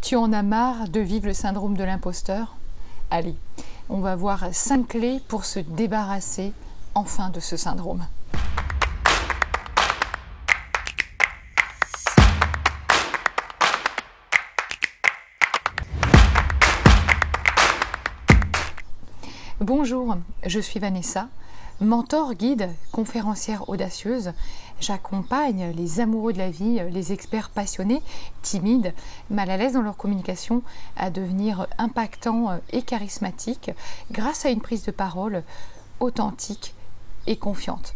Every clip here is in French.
Tu en as marre de vivre le syndrome de l'imposteur? Allez, on va voir 5 clés pour se débarrasser enfin de ce syndrome. Bonjour, je suis Vanessa, mentor, guide, conférencière audacieuse. J'accompagne les amoureux de la vie, les experts passionnés, timides, mal à l'aise dans leur communication, à devenir impactants et charismatiques grâce à une prise de parole authentique et confiante.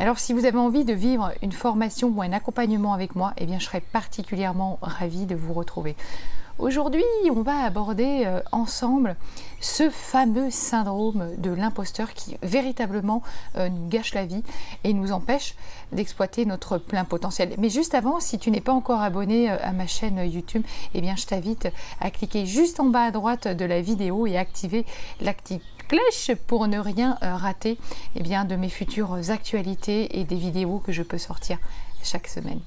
Alors si vous avez envie de vivre une formation ou un accompagnement avec moi, eh bien je serai particulièrement ravie de vous retrouver. Aujourd'hui, on va aborder ensemble ce fameux syndrome de l'imposteur qui véritablement nous gâche la vie et nous empêche d'exploiter notre plein potentiel. Mais juste avant, si tu n'es pas encore abonné à ma chaîne YouTube, eh bien je t'invite à cliquer juste en bas à droite de la vidéo et activer la petite cloche pour ne rien rater de mes futures actualités et des vidéos que je peux sortir chaque semaine.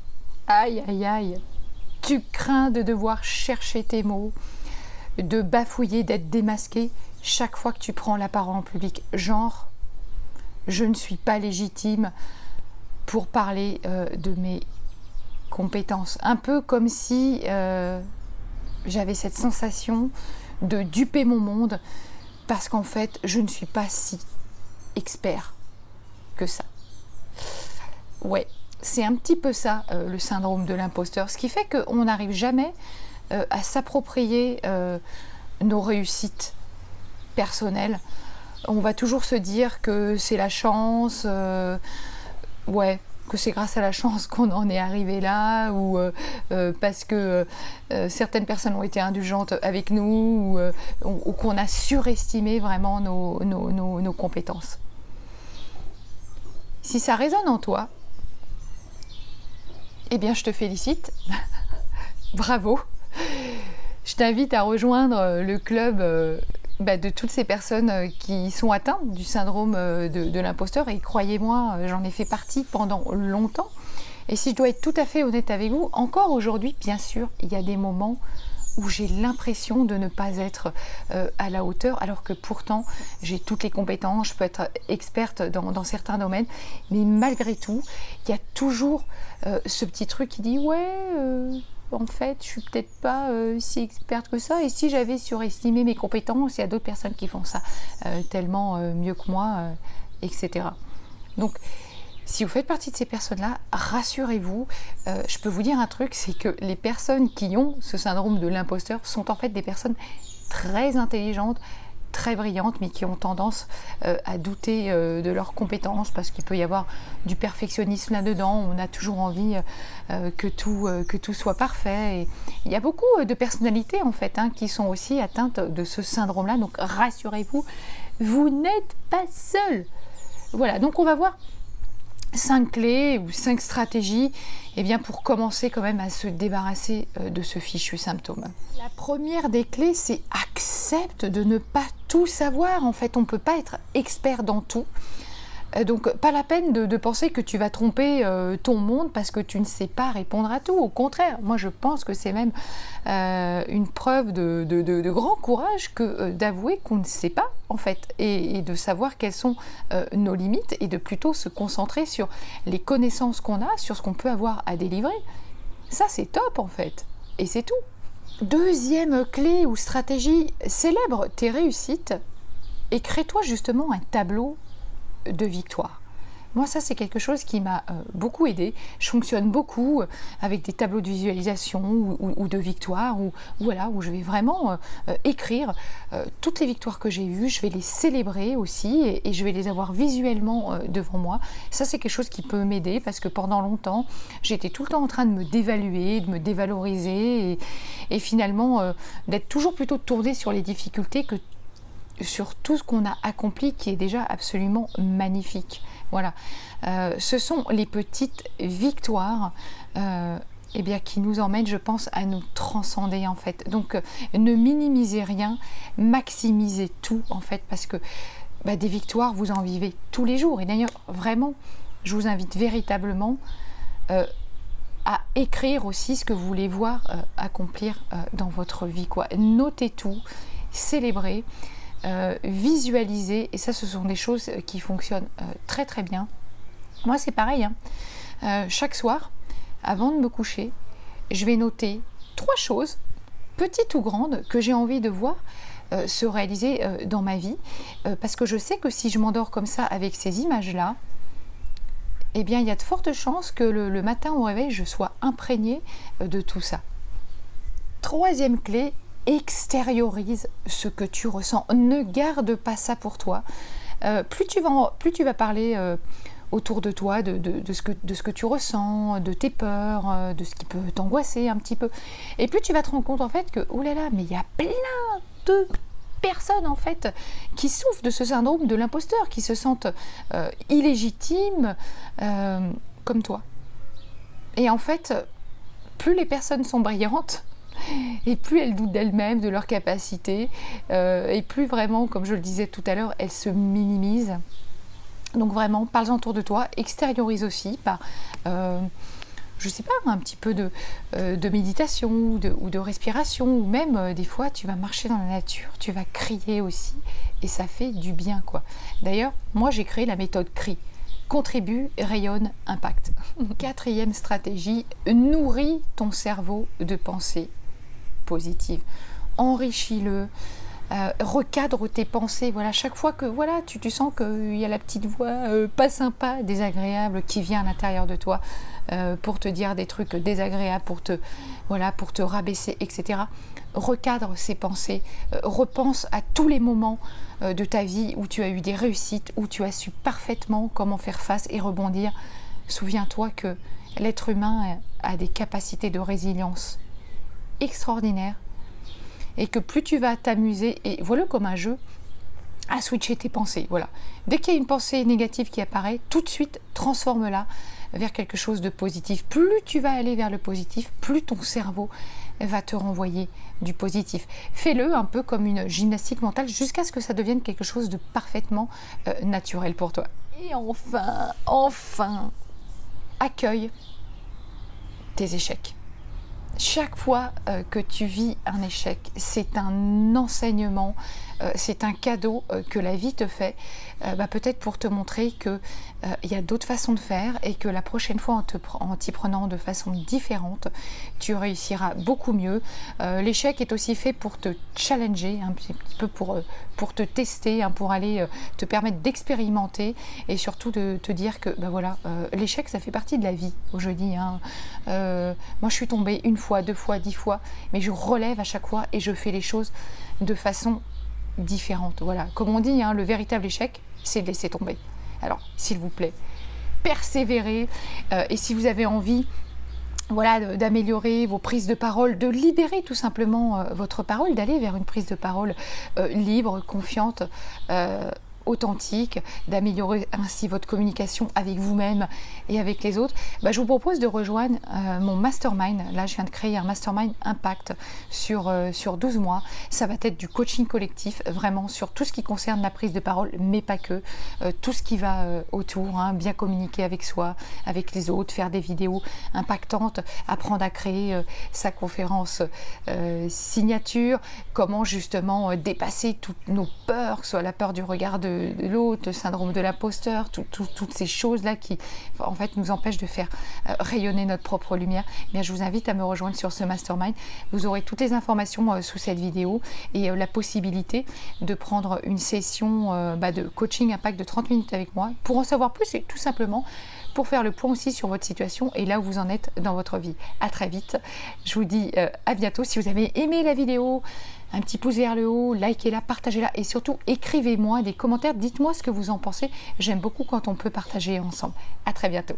Aïe aïe aïe! Tu crains de devoir chercher tes mots, de bafouiller, d'être démasqué chaque fois que tu prends la parole en public. Genre, je ne suis pas légitime pour parler de mes compétences. Un peu comme si j'avais cette sensation de duper mon monde parce qu'en fait, je ne suis pas si expert que ça. Ouais. C'est un petit peu ça, le syndrome de l'imposteur, ce qui fait qu'on n'arrive jamais à s'approprier nos réussites personnelles. On va toujours se dire que c'est la chance, que c'est grâce à la chance qu'on en est arrivé là, ou parce que certaines personnes ont été indulgentes avec nous, ou qu'on a surestimé vraiment nos compétences. Si ça résonne en toi, eh bien, je te félicite. Bravo. Je t'invite à rejoindre le club de toutes ces personnes qui sont atteintes du syndrome de l'imposteur. Et croyez-moi, j'en ai fait partie pendant longtemps. Et si je dois être tout à fait honnête avec vous, encore aujourd'hui, bien sûr, il y a des moments où j'ai l'impression de ne pas être à la hauteur, alors que pourtant j'ai toutes les compétences, je peux être experte dans certains domaines, mais malgré tout, il y a toujours ce petit truc qui dit en fait, je suis peut-être pas si experte que ça, et si j'avais surestimé mes compétences, il y a d'autres personnes qui font ça tellement mieux que moi, etc. Donc, si vous faites partie de ces personnes-là, rassurez-vous, je peux vous dire un truc, c'est que les personnes qui ont ce syndrome de l'imposteur sont en fait des personnes très intelligentes, très brillantes, mais qui ont tendance à douter de leurs compétences, parce qu'il peut y avoir du perfectionnisme là-dedans, on a toujours envie que tout soit parfait. Et il y a beaucoup de personnalités en fait qui sont aussi atteintes de ce syndrome-là, donc rassurez-vous, vous n'êtes pas seul. Voilà, donc on va voir 5 clés ou 5 stratégies pour commencer quand même à se débarrasser de ce fichu symptôme. La première des clés, c'est accepte de ne pas tout savoir. En fait, on ne peut pas être expert dans tout. Donc, pas la peine de penser que tu vas tromper ton monde parce que tu ne sais pas répondre à tout. Au contraire, moi je pense que c'est même une preuve de grand courage que d'avouer qu'on ne sait pas en fait et de savoir quelles sont nos limites et de plutôt se concentrer sur les connaissances qu'on a, sur ce qu'on peut avoir à délivrer. Ça c'est top en fait et c'est tout. Deuxième clé ou stratégie, célèbre tes réussites et crée-toi justement un tableau de victoire. Moi, ça, c'est quelque chose qui m'a beaucoup aidé. Je fonctionne beaucoup avec des tableaux de visualisation ou de victoire, où je vais vraiment écrire toutes les victoires que j'ai eues. Je vais les célébrer aussi et je vais les avoir visuellement devant moi. Ça, c'est quelque chose qui peut m'aider parce que pendant longtemps, j'étais tout le temps en train de me dévaluer, de me dévaloriser et finalement d'être toujours plutôt tournée sur les difficultés que sur tout ce qu'on a accompli qui est déjà absolument magnifique. Voilà, ce sont les petites victoires qui nous emmènent, je pense, à nous transcender en fait. Donc ne minimisez rien, maximisez tout en fait, parce que des victoires, vous en vivez tous les jours. Et d'ailleurs, vraiment, je vous invite véritablement à écrire aussi ce que vous voulez voir accomplir dans votre vie, quoi. Notez tout, célébrez, visualisez, et ça, ce sont des choses qui fonctionnent très très bien. Moi, c'est pareil, hein. Chaque soir, avant de me coucher, je vais noter 3 choses, petites ou grandes, que j'ai envie de voir se réaliser dans ma vie, parce que je sais que si je m'endors comme ça avec ces images-là, eh bien, il y a de fortes chances que le matin au réveil, je sois imprégnée de tout ça. 3e clé, extériorise ce que tu ressens. Ne garde pas ça pour toi. Plus tu vas parler autour de toi de ce que tu ressens, de tes peurs, de ce qui peut t'angoisser un petit peu. Et plus tu vas te rendre compte en fait que, oh là là, mais il y a plein de personnes en fait qui souffrent de ce syndrome de l'imposteur, qui se sentent illégitimes comme toi. Et en fait, plus les personnes sont brillantes, et plus elles doutent d'elles-mêmes, de leurs capacités, et plus vraiment, comme je le disais tout à l'heure, elles se minimisent. Donc vraiment, parle-en autour de toi, extériorise aussi par, je sais pas, un petit peu de méditation ou de respiration, ou même des fois tu vas marcher dans la nature, tu vas crier aussi, et ça fait du bien, quoi. D'ailleurs, moi j'ai créé la méthode CRI. Contribue, rayonne, impacte. 4e stratégie, nourris ton cerveau de pensées positives. Enrichis-le. Recadre tes pensées. Voilà, chaque fois que voilà, tu sens qu'il y a la petite voix pas sympa, désagréable qui vient à l'intérieur de toi pour te dire des trucs désagréables, pour te rabaisser, etc. Recadre ces pensées. Repense à tous les moments de ta vie où tu as eu des réussites, où tu as su parfaitement comment faire face et rebondir. Souviens-toi que l'être humain a des capacités de résilience extraordinaires. Et que plus tu vas t'amuser, et voilà comme un jeu, à switcher tes pensées. Voilà. Dès qu'il y a une pensée négative qui apparaît, tout de suite, transforme-la vers quelque chose de positif. Plus tu vas aller vers le positif, plus ton cerveau va te renvoyer du positif. Fais-le un peu comme une gymnastique mentale jusqu'à ce que ça devienne quelque chose de parfaitement naturel pour toi. Et enfin, accueille tes échecs. Chaque fois que tu vis un échec, c'est un enseignement, c'est un cadeau que la vie te fait, peut-être pour te montrer qu'il y a d'autres façons de faire et que la prochaine fois, en t'y prenant de façon différente, tu réussiras beaucoup mieux. L'échec est aussi fait pour te challenger, un petit peu pour te tester, hein, pour aller te permettre d'expérimenter et surtout de te dire que voilà, l'échec, ça fait partie de la vie, je dis. Hein. Moi, je suis tombée 1 fois, 2 fois, 10 fois, mais je relève à chaque fois et je fais les choses de façon différente. Voilà, comme on dit, hein, le véritable échec, c'est de laisser tomber. Alors, s'il vous plaît, persévérez. Et si vous avez envie, voilà, d'améliorer vos prises de parole, de libérer tout simplement votre parole, d'aller vers une prise de parole libre, confiante, authentique, d'améliorer ainsi votre communication avec vous-même et avec les autres, je vous propose de rejoindre mon mastermind. Là, je viens de créer un mastermind impact sur 12 mois. Ça va être du coaching collectif, vraiment sur tout ce qui concerne la prise de parole, mais pas que. Tout ce qui va autour, hein, bien communiquer avec soi, avec les autres, faire des vidéos impactantes, apprendre à créer sa conférence signature, comment justement dépasser toutes nos peurs, que ce soit la peur du regard de l'autre, le syndrome de l'imposteur, toutes ces choses-là qui en fait nous empêchent de faire rayonner notre propre lumière. Bien, je vous invite à me rejoindre sur ce mastermind. Vous aurez toutes les informations sous cette vidéo et la possibilité de prendre une session de coaching impact de 30 minutes avec moi. Pour en savoir plus, et tout simplement pour faire le point aussi sur votre situation et là où vous en êtes dans votre vie. À très vite. Je vous dis à bientôt. Si vous avez aimé la vidéo, un petit pouce vers le haut, likez-la, partagez-la et surtout écrivez-moi des commentaires. Dites-moi ce que vous en pensez. J'aime beaucoup quand on peut partager ensemble. À très bientôt.